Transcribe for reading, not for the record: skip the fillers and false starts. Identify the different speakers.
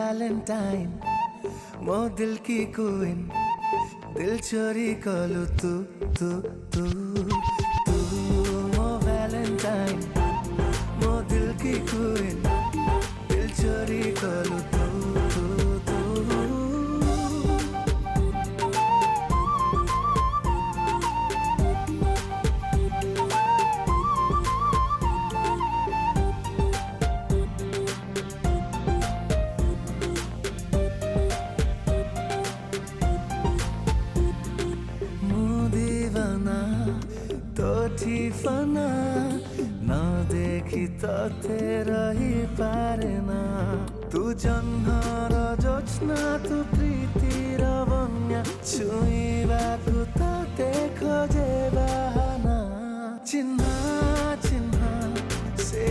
Speaker 1: Valentine मो दिल की क्वीन दिल चोरी कलु तू मो वैलेंटाइन मो दिल की क्वीन दिल चोरी कलु तू तो ठिफना न देखी तो तेरा ही पारे ना तू जन्हर जोत्स्ना तू प्रीतिर बन्या छुइबाकु तो देखो जे बाहना चिन्ह चिन्ह से